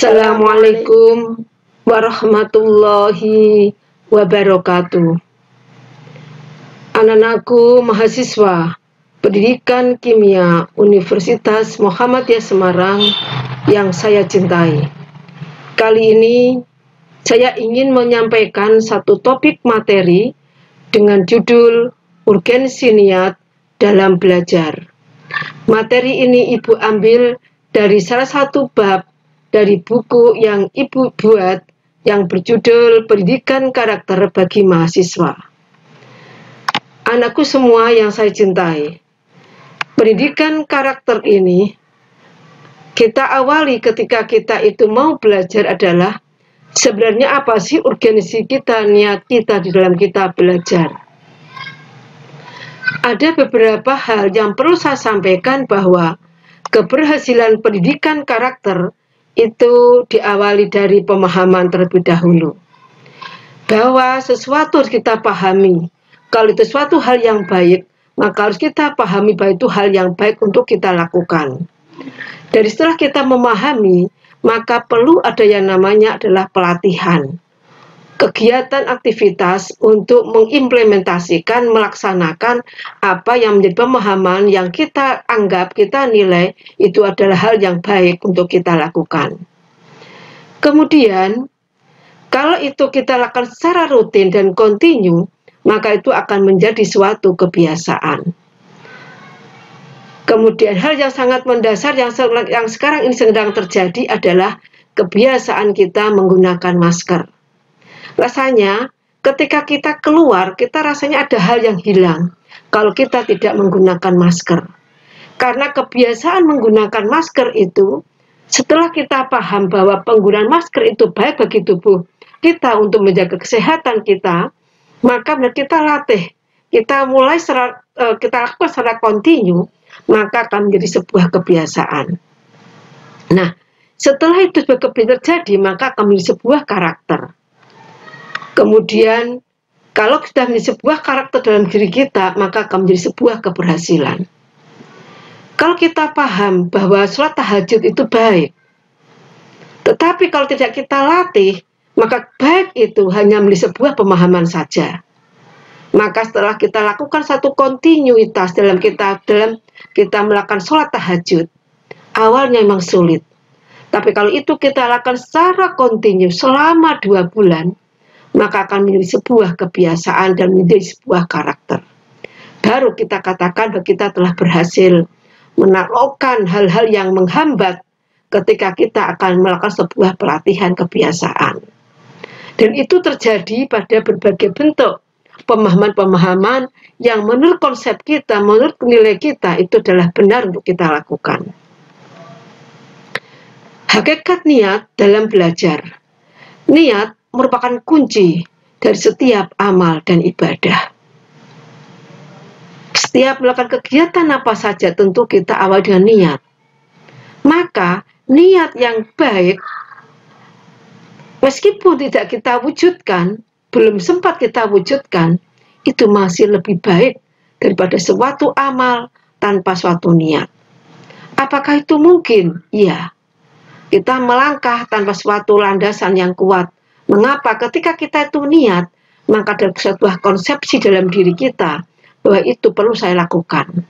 Assalamualaikum warahmatullahi wabarakatuh. Anak-anakku mahasiswa Pendidikan Kimia Universitas Muhammadiyah Semarang yang saya cintai. Kali ini saya ingin menyampaikan satu topik materi dengan judul urgensi niat dalam belajar. Materi ini Ibu ambil dari salah satu bab dari buku yang Ibu buat yang berjudul Pendidikan Karakter bagi Mahasiswa. Anakku semua yang saya cintai, pendidikan karakter ini kita awali ketika kita itu mau belajar adalah sebenarnya apa sih urgensi kita, niat kita di dalam kita belajar. Ada beberapa hal yang perlu saya sampaikan bahwa keberhasilan pendidikan karakter itu diawali dari pemahaman terlebih dahulu. Bahwa sesuatu harus kita pahami. Kalau itu suatu hal yang baik, maka harus kita pahami bahwa itu hal yang baik untuk kita lakukan. Dari setelah kita memahami, maka perlu ada yang namanya adalah pelatihan. Kegiatan aktivitas untuk mengimplementasikan, melaksanakan apa yang menjadi pemahaman yang kita anggap, kita nilai itu adalah hal yang baik untuk kita lakukan. Kemudian, kalau itu kita lakukan secara rutin dan kontinu, maka itu akan menjadi suatu kebiasaan. Kemudian hal yang sangat mendasar yang sekarang ini sedang terjadi adalah kebiasaan kita menggunakan masker. Rasanya ketika kita keluar, kita rasanya ada hal yang hilang kalau kita tidak menggunakan masker. Karena kebiasaan menggunakan masker itu, setelah kita paham bahwa penggunaan masker itu baik bagi tubuh kita untuk menjaga kesehatan kita, maka kita latih, kita mulai kita lakukan secara kontinu, maka akan menjadi sebuah kebiasaan. Nah, setelah itu terjadi, maka akan menjadi sebuah karakter. Kemudian, kalau sudah menjadi sebuah karakter dalam diri kita, maka akan menjadi sebuah keberhasilan. Kalau kita paham bahwa sholat tahajud itu baik, tetapi kalau tidak kita latih, maka baik itu hanya menjadi sebuah pemahaman saja. Maka setelah kita lakukan satu kontinuitas dalam kita melakukan sholat tahajud, awalnya memang sulit. Tapi kalau itu kita lakukan secara kontinu selama 2 bulan, maka akan menjadi sebuah kebiasaan dan menjadi sebuah karakter. Baru kita katakan bahwa kita telah berhasil menaklukkan hal-hal yang menghambat ketika kita akan melakukan sebuah pelatihan kebiasaan. Dan itu terjadi pada berbagai bentuk pemahaman-pemahaman yang menurut konsep kita, menurut nilai kita, itu adalah benar untuk kita lakukan. Hakikat niat dalam belajar. Niat merupakan kunci dari setiap amal dan ibadah. Setiap melakukan kegiatan apa saja tentu kita awal dengan niat. Maka niat yang baik, meskipun tidak kita wujudkan, belum sempat kita wujudkan, itu masih lebih baik daripada suatu amal tanpa suatu niat. Apakah itu mungkin? Iya. Kita melangkah tanpa suatu landasan yang kuat. Mengapa? Ketika kita itu niat, maka ada sebuah konsepsi dalam diri kita bahwa itu perlu saya lakukan.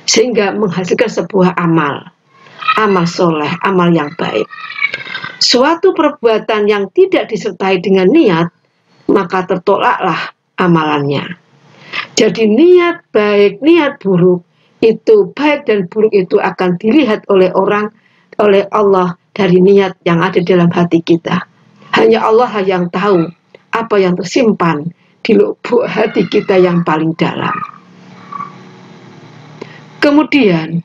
Sehingga menghasilkan sebuah amal soleh, amal yang baik. Suatu perbuatan yang tidak disertai dengan niat, maka tertolaklah amalannya. Jadi niat baik, niat buruk, itu baik dan buruk itu akan dilihat oleh Allah dari niat yang ada dalam hati kita. Hanya Allah yang tahu apa yang tersimpan di lubuk hati kita yang paling dalam. Kemudian,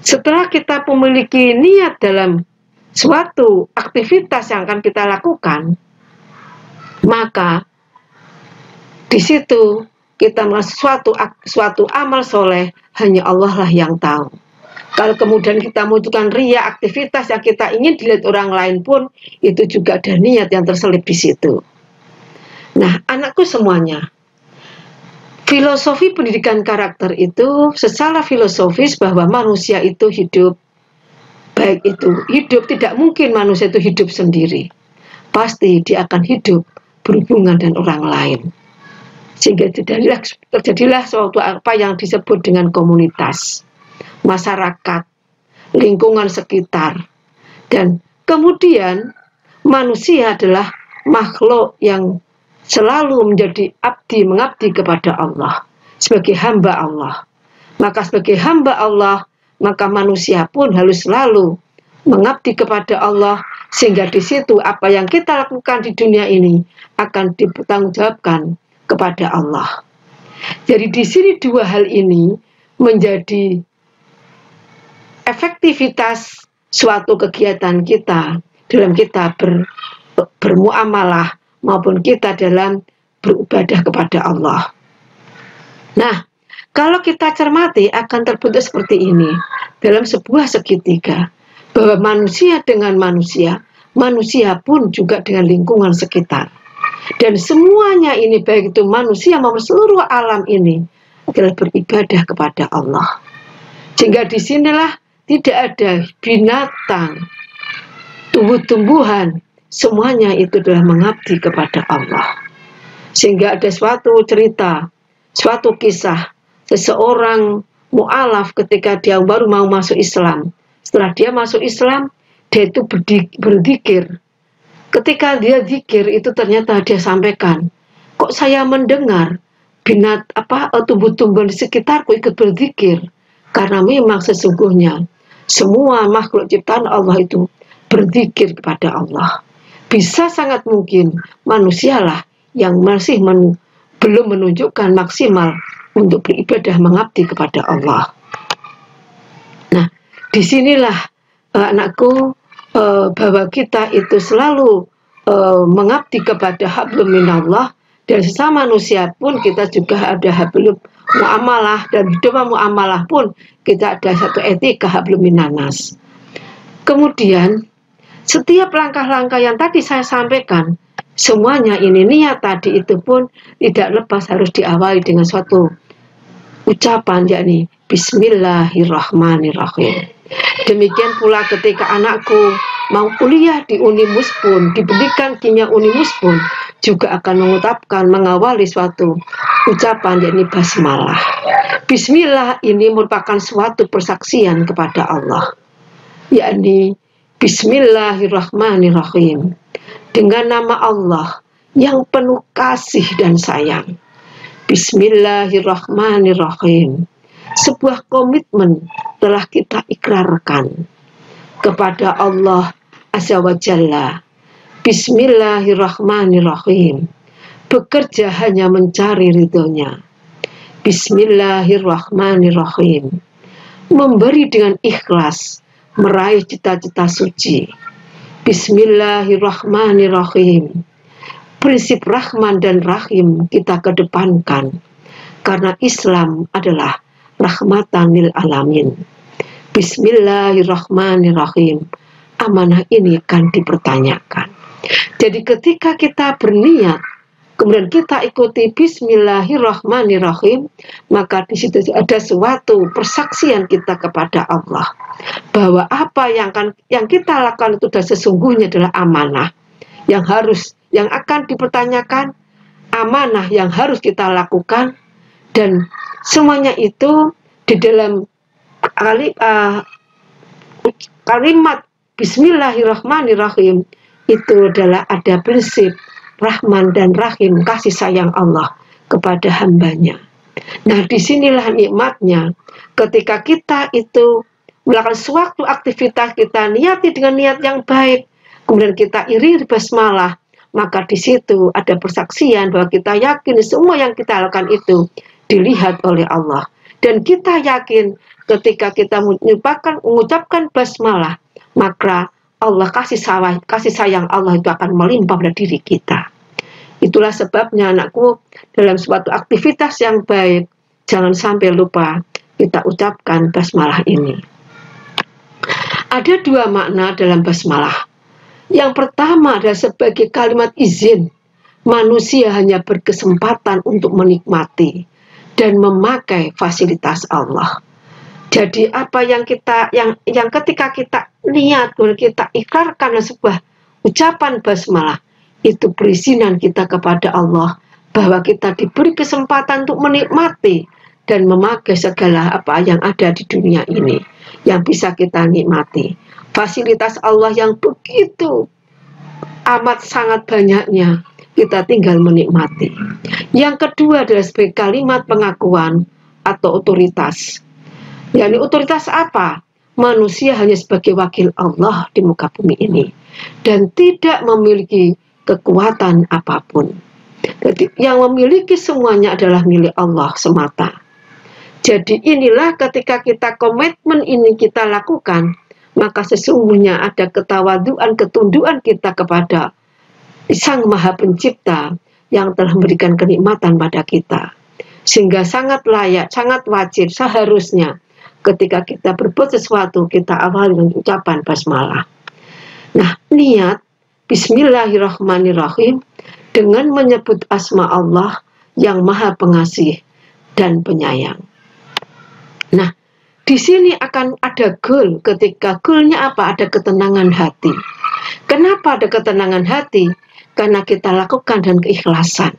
setelah kita memiliki niat dalam suatu aktivitas yang akan kita lakukan, maka di situ kita melakukan suatu amal soleh, hanya Allah lah yang tahu. Kalau kemudian kita membutuhkan ria, aktivitas yang kita ingin dilihat orang lain pun, itu juga ada niat yang terselip di situ. Nah, anakku semuanya, filosofi pendidikan karakter itu secara filosofis bahwa manusia itu hidup baik itu hidup, tidak mungkin manusia itu hidup sendiri. Pasti dia akan hidup berhubungan dengan orang lain. Sehingga terjadilah suatu apa yang disebut dengan komunitas, masyarakat, lingkungan sekitar. Dan kemudian manusia adalah makhluk yang selalu menjadi mengabdi kepada Allah, sebagai hamba Allah. Maka sebagai hamba Allah, maka manusia pun harus selalu mengabdi kepada Allah, sehingga di situ apa yang kita lakukan di dunia ini akan dipertanggungjawabkan kepada Allah. Jadi di sini dua hal ini menjadi efektivitas suatu kegiatan kita dalam kita bermuamalah maupun kita dalam beribadah kepada Allah. Nah, kalau kita cermati akan terbentuk seperti ini dalam sebuah segitiga, bahwa manusia dengan manusia, manusia pun juga dengan lingkungan sekitar. Dan semuanya ini, baik itu manusia maupun seluruh alam ini, adalah beribadah kepada Allah. Sehingga disinilah tidak ada binatang, tumbuh-tumbuhan, semuanya itu adalah mengabdi kepada Allah. Sehingga ada suatu cerita, suatu kisah, seseorang mu'alaf ketika dia baru mau masuk Islam. Setelah dia masuk Islam, dia itu berzikir. Ketika dia zikir itu ternyata dia sampaikan, kok saya mendengar tumbuh-tumbuhan di sekitarku ikut berzikir. Karena memang sesungguhnya semua makhluk ciptaan Allah itu berzikir kepada Allah. Bisa sangat mungkin manusialah yang masih belum menunjukkan maksimal untuk beribadah mengabdi kepada Allah. Nah, disinilah anakku, bahwa kita itu selalu mengabdi kepada hablum minallah, dan sesama manusia pun kita juga ada hablum muamalah, dan dalam muamalah pun kita ada satu etika hablum minannas. Kemudian setiap langkah-langkah yang tadi saya sampaikan, semuanya ini niat tadi itu pun tidak lepas harus diawali dengan suatu ucapan, yakni Bismillahirrahmanirrahim. Demikian pula ketika anakku mau kuliah di Unimus pun, di pendidikan kimia Unimus pun juga akan mengawali suatu ucapan, yakni basmalah. Bismillah ini merupakan suatu persaksian kepada Allah, yakni Bismillahirrahmanirrahim, dengan nama Allah yang penuh kasih dan sayang. Bismillahirrahmanirrahim, sebuah komitmen telah kita ikrarkan kepada Allah Azza wa Jalla. Bismillahirrahmanirrahim, bekerja hanya mencari ridhonya. Bismillahirrahmanirrahim, memberi dengan ikhlas, meraih cita-cita suci. Bismillahirrahmanirrahim, prinsip Rahman dan Rahim kita kedepankan, karena Islam adalah rahmatan lil alamin. Bismillahirrahmanirrahim, amanah ini akan dipertanyakan. Jadi ketika kita berniat, kemudian kita ikuti Bismillahirrahmanirrahim, maka di situ ada suatu persaksian kita kepada Allah bahwa apa yang kita lakukan itu sudah sesungguhnya adalah amanah yang akan dipertanyakan, amanah yang harus kita lakukan, dan semuanya itu di dalam kalimat Bismillahirrahmanirrahim itu adalah ada prinsip Rahman dan Rahim, kasih sayang Allah kepada hambanya. Nah, disinilah nikmatnya ketika kita itu melakukan suatu aktivitas, kita niati dengan niat yang baik, kemudian kita iringi basmalah, maka di situ ada persaksian bahwa kita yakin semua yang kita lakukan itu dilihat oleh Allah. Dan kita yakin ketika kita mengucapkan basmalah, maka Allah kasih sayang Allah itu akan melimpah pada diri kita. Itulah sebabnya anakku, dalam suatu aktivitas yang baik, jangan sampai lupa kita ucapkan basmalah ini. Ada dua makna dalam basmalah. Yang pertama adalah sebagai kalimat izin, manusia hanya berkesempatan untuk menikmati dan memakai fasilitas Allah. Jadi apa yang ketika kita niat, kita ikrarkan sebuah ucapan basmalah, itu perizinan kita kepada Allah bahwa kita diberi kesempatan untuk menikmati dan memakai segala apa yang ada di dunia ini yang bisa kita nikmati. Fasilitas Allah yang begitu amat sangat banyaknya, kita tinggal menikmati. Yang kedua adalah sebagai kalimat pengakuan atau otoritas. Yani otoritas apa? Manusia hanya sebagai wakil Allah di muka bumi ini dan tidak memiliki kekuatan apapun. Jadi yang memiliki semuanya adalah milik Allah semata. Jadi inilah ketika kita komitmen ini kita lakukan, maka sesungguhnya ada ketawaduan, ketundukan kita kepada Sang Maha Pencipta yang telah memberikan kenikmatan pada kita. Sehingga sangat layak, sangat wajib, seharusnya ketika kita berbuat sesuatu, kita awali dengan ucapan basmalah. Nah, niat Bismillahirrahmanirrahim dengan menyebut asma Allah yang Maha Pengasih dan Penyayang. Nah, di sini akan ada goal. Ketika goalnya apa? Ada ketenangan hati. Kenapa ada ketenangan hati? Karena kita lakukan dan keikhlasan.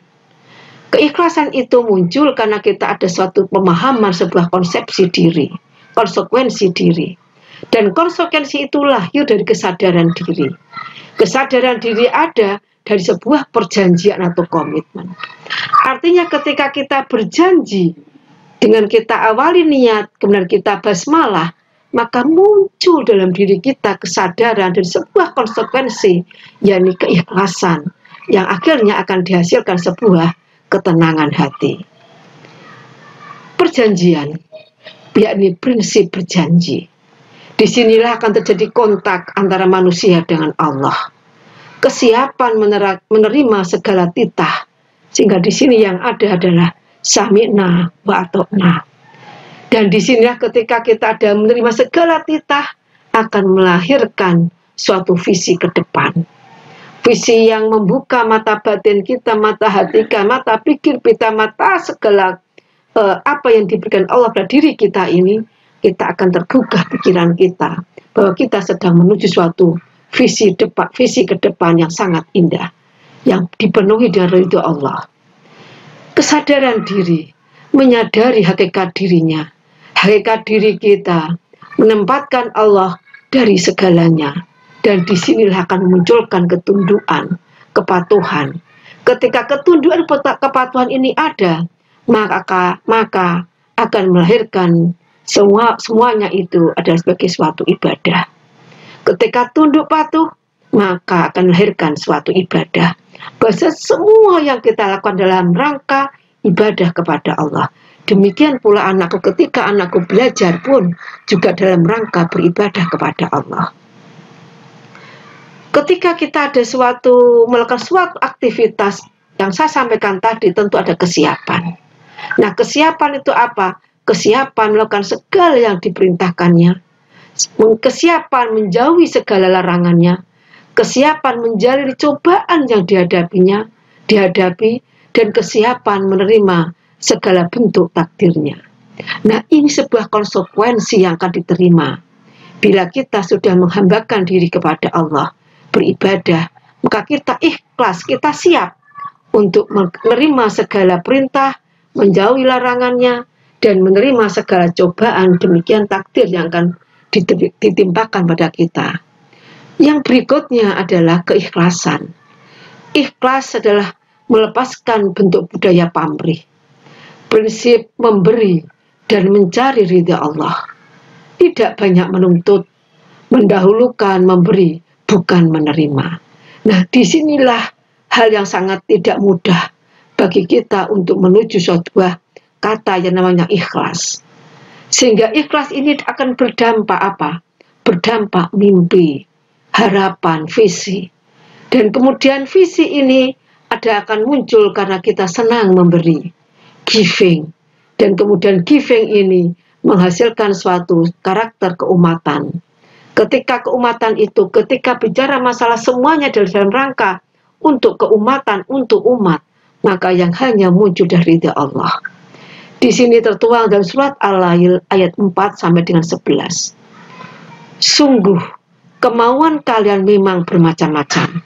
Keikhlasan itu muncul karena kita ada suatu pemahaman, sebuah konsepsi diri, konsekuensi diri. Dan konsekuensi itu lahir dari kesadaran diri. Kesadaran diri ada dari sebuah perjanjian atau komitmen. Artinya ketika kita berjanji, dengan kita awali niat, kemudian kita basmalah, maka muncul dalam diri kita kesadaran dan sebuah konsekuensi, yakni keikhlasan, yang akhirnya akan dihasilkan sebuah ketenangan hati. Perjanjian, yakni prinsip berjanji. Disinilah akan terjadi kontak antara manusia dengan Allah. Kesiapan menerima segala titah, sehingga di sini yang ada adalah sami'na wa ata'na. Dan disinilah ketika kita ada menerima segala titah, akan melahirkan suatu visi ke depan. Visi yang membuka mata batin kita, mata hati kita, mata pikir kita, mata segala apa yang diberikan Allah pada diri kita ini, kita akan tergugah pikiran kita bahwa kita sedang menuju suatu visi ke depan yang sangat indah, yang dipenuhi dengan ridho Allah. Kesadaran diri, menyadari hakikat dirinya, hakikat diri kita, menempatkan Allah dari segalanya, dan disinilah akan memunculkan ketundukan, kepatuhan. Ketika ketundukan, kepatuhan ini ada, maka akan melahirkan semuanya itu adalah sebagai suatu ibadah. Ketika tunduk patuh, maka akan melahirkan suatu ibadah. Bahwa semua yang kita lakukan dalam rangka ibadah kepada Allah. Demikian pula anakku, ketika anakku belajar pun juga dalam rangka beribadah kepada Allah. Ketika kita ada melakukan suatu aktivitas yang saya sampaikan tadi, tentu ada kesiapan. Nah, kesiapan itu apa? Kesiapan melakukan segala yang diperintahkannya, kesiapan menjauhi segala larangannya, kesiapan menjalani cobaan yang dihadapi, dan kesiapan menerima segala bentuk takdirnya. Nah, ini sebuah konsekuensi yang akan diterima. Bila kita sudah menghambakan diri kepada Allah, beribadah, maka kita ikhlas, kita siap untuk menerima segala perintah, menjauhi larangannya, dan menerima segala cobaan. Demikian takdir yang akan ditimpakan pada kita. Yang berikutnya adalah keikhlasan. Ikhlas adalah melepaskan bentuk budaya pamrih, prinsip memberi dan mencari ridha Allah. Tidak banyak menuntut, mendahulukan memberi, bukan menerima. Nah, disinilah hal yang sangat tidak mudah bagi kita untuk menuju sebuah kata yang namanya ikhlas. Sehingga ikhlas ini akan berdampak apa? Berdampak mimpi, harapan, visi. Dan kemudian visi ini akan muncul karena kita senang memberi, giving. Dan kemudian giving ini menghasilkan suatu karakter keumatan. Ketika keumatan itu, ketika bicara masalah semuanya dalam rangka untuk keumatan, untuk umat, maka yang hanya muncul dari ridha Allah. Di sini tertuang dalam surat Al-Lail ayat 4 sampai dengan 11. Sungguh, kemauan kalian memang bermacam-macam.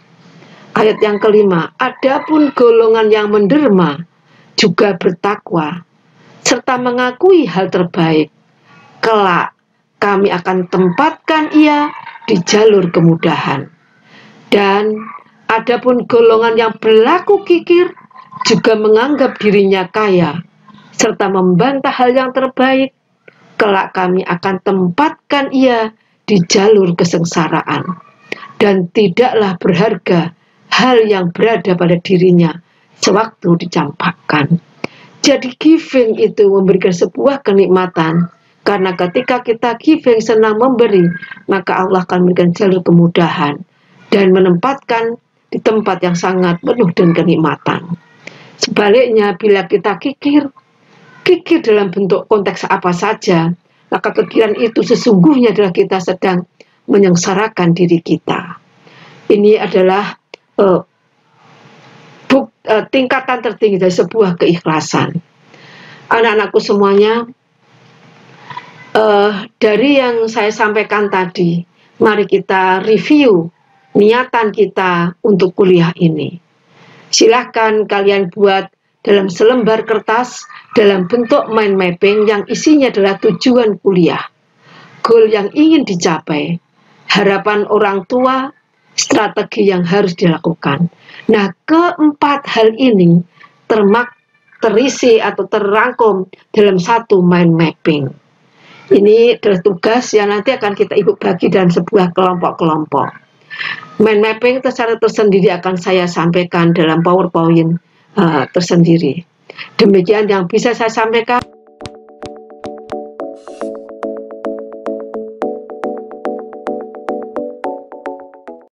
Ayat yang kelima, adapun golongan yang menderma juga bertakwa, serta mengakui hal terbaik, kelak kami akan tempatkan ia di jalur kemudahan. Dan adapun golongan yang berlaku kikir juga menganggap dirinya kaya, serta membantah hal yang terbaik, kelak kami akan tempatkan ia di jalur kesengsaraan. Dan tidaklah berharga hal yang berada pada dirinya sewaktu dicampakkan. Jadi giving itu memberikan sebuah kenikmatan, karena ketika kita giving, senang memberi, maka Allah akan memberikan jalur kemudahan dan menempatkan di tempat yang sangat penuh dengan kenikmatan. Sebaliknya, bila kita kikir dalam bentuk konteks apa saja, maka kekiran itu sesungguhnya adalah kita sedang menyengsarakan diri kita. Ini adalah tingkatan tertinggi dari sebuah keikhlasan. Anak-anakku semuanya, dari yang saya sampaikan tadi, mari kita review niatan kita untuk kuliah ini. Silahkan kalian buat dalam selembar kertas dalam bentuk mind mapping yang isinya adalah tujuan kuliah, goal yang ingin dicapai, harapan orang tua, strategi yang harus dilakukan. Nah, keempat hal ini terisi atau terrangkum dalam satu mind mapping. Ini adalah tugas yang nanti akan kita bagi dalam sebuah kelompok-kelompok. Mind mapping secara tersendiri akan saya sampaikan dalam PowerPoint tersendiri. Demikian yang bisa saya sampaikan.